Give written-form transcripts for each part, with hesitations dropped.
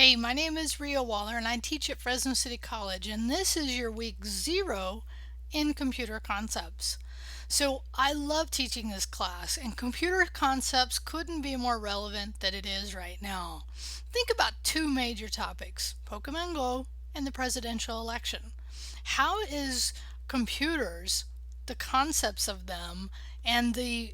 Hey, my name is Ria Waller and I teach at Fresno City College, and this is your week 0 in computer concepts. So I love teaching this class, and computer concepts couldn't be more relevant than it is right now. Think about two major topics, Pokemon Go and the presidential election. How is computers, the concepts of them, and the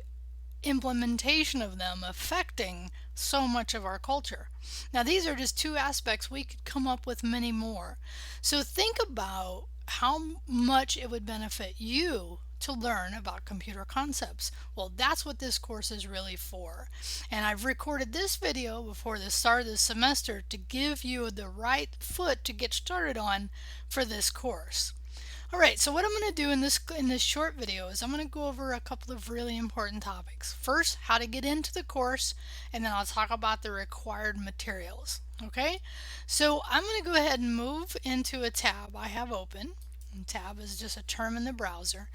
implementation of them affecting so much of our culture? Now, these are just two aspects. We could come up with many more. So think about how much it would benefit you to learn about computer concepts. Well, that's what this course is really for. And I've recorded this video before the start of the semester to give you the right foot to get started on for this course. Alright, so what I'm going to do in this short video is I'm going to go over a couple of really important topics. First, how to get into the course, and then I'll talk about the required materials. Okay, so I'm going to go ahead and move into a tab I have open. And tab is just a term in the browser.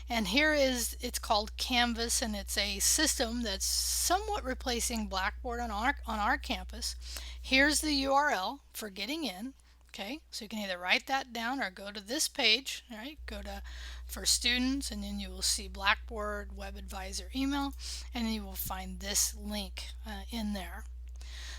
And here it's called Canvas, and it's a system that's somewhat replacing Blackboard on our campus. Here's the URL for getting in. Okay, so you can either write that down or go to this page, right? Go to for students, and then you will see Blackboard, Web Advisor email, and then you will find this link in there.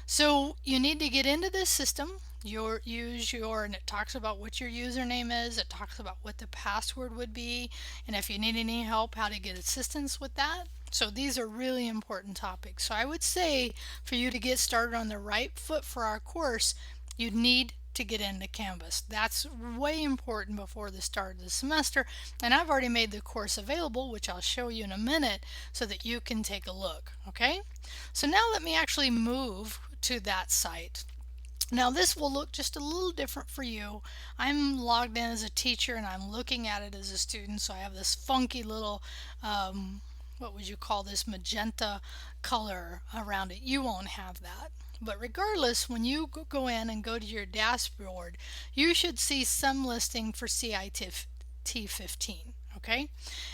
So you need to get into this system. And it talks about what your username is. It talks about what the password would be, and if you need any help, how to get assistance with that. So these are really important topics. So I would say for you to get started on the right foot for our course, you need to get into Canvas. That's way important before the start of the semester, and I've already made the course available, which I'll show you in a minute so that you can take a look. Okay, so now let me actually move to that site. Now this will look just a little different for you. I'm logged in as a teacher and I'm looking at it as a student, so I have this funky little what would you call this, magenta color around it. You won't have that. But regardless, when you go in and go to your dashboard, you should see some listing for CIT15. Okay,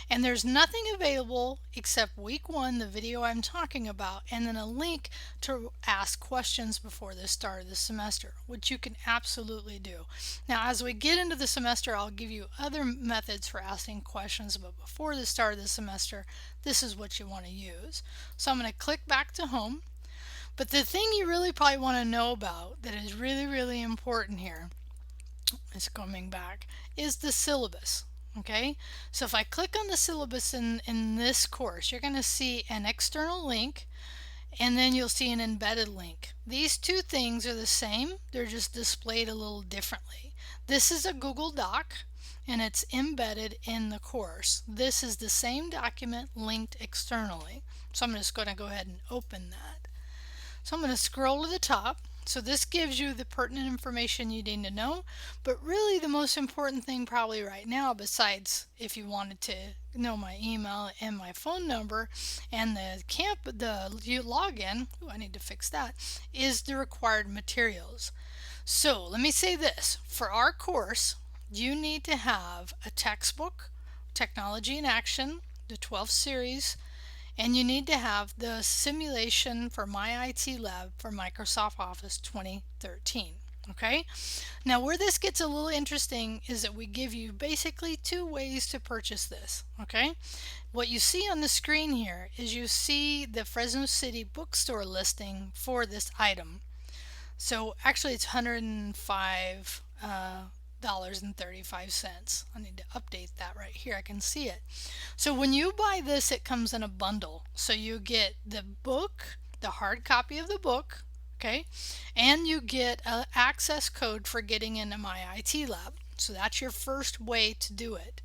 and there's nothing available except week 1, the video I'm talking about, and then a link to ask questions before the start of the semester, which you can absolutely do. Now, as we get into the semester, I'll give you other methods for asking questions, but before the start of the semester, this is what you want to use. So I'm going to click back to home. But the thing you really probably want to know about that is really, really important here, it's coming back, is the syllabus. Okay, so if I click on the syllabus in this course, you're going to see an external link, and then you'll see an embedded link. These two things are the same, they're just displayed a little differently. This is a Google Doc, and it's embedded in the course. This is the same document linked externally. So I'm just going to go ahead and open that. So I'm going to scroll to the top. So this gives you the pertinent information you need to know, but really the most important thing probably right now, besides if you wanted to know my email and my phone number and the login, I need to fix that, is the required materials. So let me say this, for our course, you need to have a textbook, Technology in Action, the 12th series, and you need to have the simulation for My IT Lab for Microsoft Office 2013. Okay, now where this gets a little interesting is that we give you basically 2 ways to purchase this. Okay, what you see on the screen here is you see the Fresno City bookstore listing for this item. So actually it's $105 and 35 cents. I need to update that right here. I can see it. So when you buy this, it comes in a bundle. So you get the book, the hard copy of the book, okay, and you get an access code for getting into My IT Lab. So that's your first way to do it.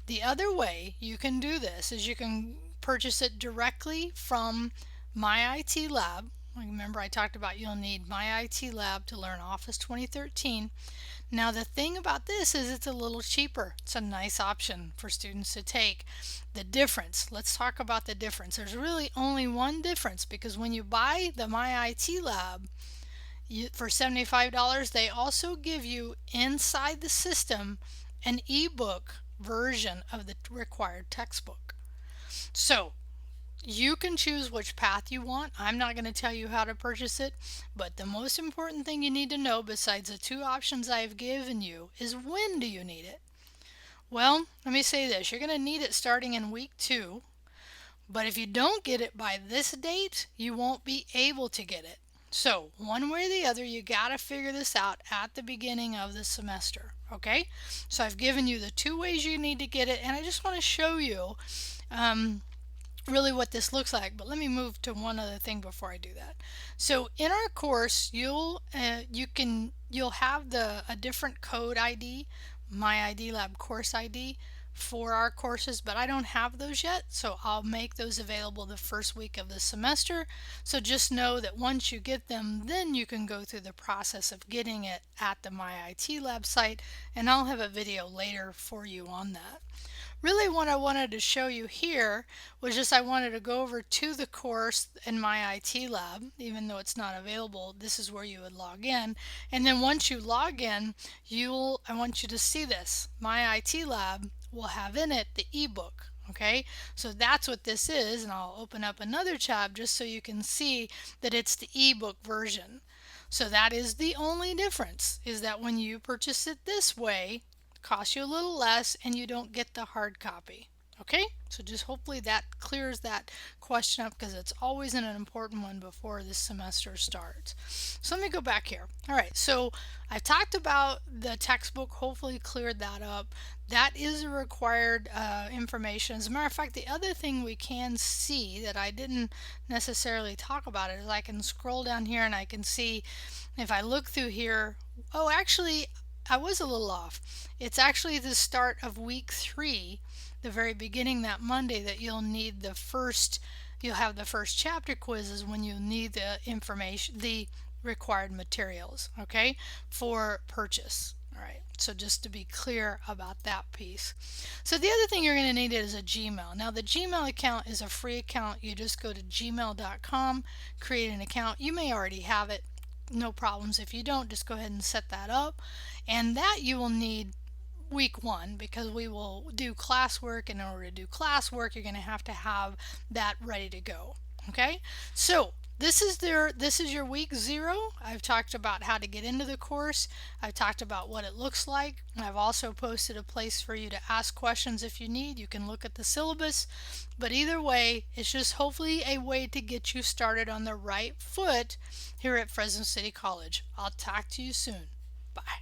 The other way you can do this is you can purchase it directly from My IT Lab. Remember I talked about you'll need My IT Lab to learn Office 2013. Now the thing about this is it's a little cheaper. It's a nice option for students to take. The difference, let's talk about the difference. There's really only one difference, because when you buy the My IT Lab for $75, they also give you inside the system an ebook version of the required textbook. So You can choose which path you want. I'm not going to tell you how to purchase it, but the most important thing you need to know, besides the two options I've given you, is when do you need it? Well, let me say this. You're going to need it starting in week 2, but if you don't get it by this date, you won't be able to get it. So, one way or the other, you got to figure this out at the beginning of the semester. Okay? So, I've given you the two ways you need to get it, and I just want to show you um, really what this looks like. But let me move to one other thing before I do that. So in our course, you'll have a different code ID, my ID Lab course ID, for our courses, but I don't have those yet, so I'll make those available the first week of the semester. So just know that once you get them, then you can go through the process of getting it at the My IT Lab site, and I'll have a video later for you on that. Really what I wanted to show you here was just I wanted to go over to the course in My IT Lab. Even though it's not available, this is where you would log in. And then once you log in, I want you to see this. My IT Lab will have in it the ebook. Okay, so that's what this is, and I'll open up another tab just so you can see that it's the ebook version. So that is the only difference, is that when you purchase it this way, costs you a little less and you don't get the hard copy. Okay, so just hopefully that clears that question up, because it's always an important one before this semester starts. So let me go back here. All right, so I talked about the textbook, hopefully cleared that up. That is a required information. As a matter of fact, the other thing we can see that I didn't necessarily talk about it is I can scroll down here and I can see, if I look through here, oh, actually, I was a little off. It's actually the start of week 3, the very beginning, that Monday, that you'll have the first chapter quizzes when you need the information, the required materials, okay, for purchase. All right, so just to be clear about that piece. So the other thing you're going to need is a Gmail. Now the Gmail account is a free account. You just go to gmail.com, create an account. You may already have it. No problems. If you don't, just go ahead and set that up. And that you will need week 1, because we will do classwork, and in order to do classwork you're going to have that ready to go. Okay, so this is your week 0. I've talked about how to get into the course. I've talked about what it looks like. I've also posted a place for you to ask questions if you need. You can look at the syllabus, but either way, it's just hopefully a way to get you started on the right foot here at Fresno City College. I'll talk to you soon. Bye.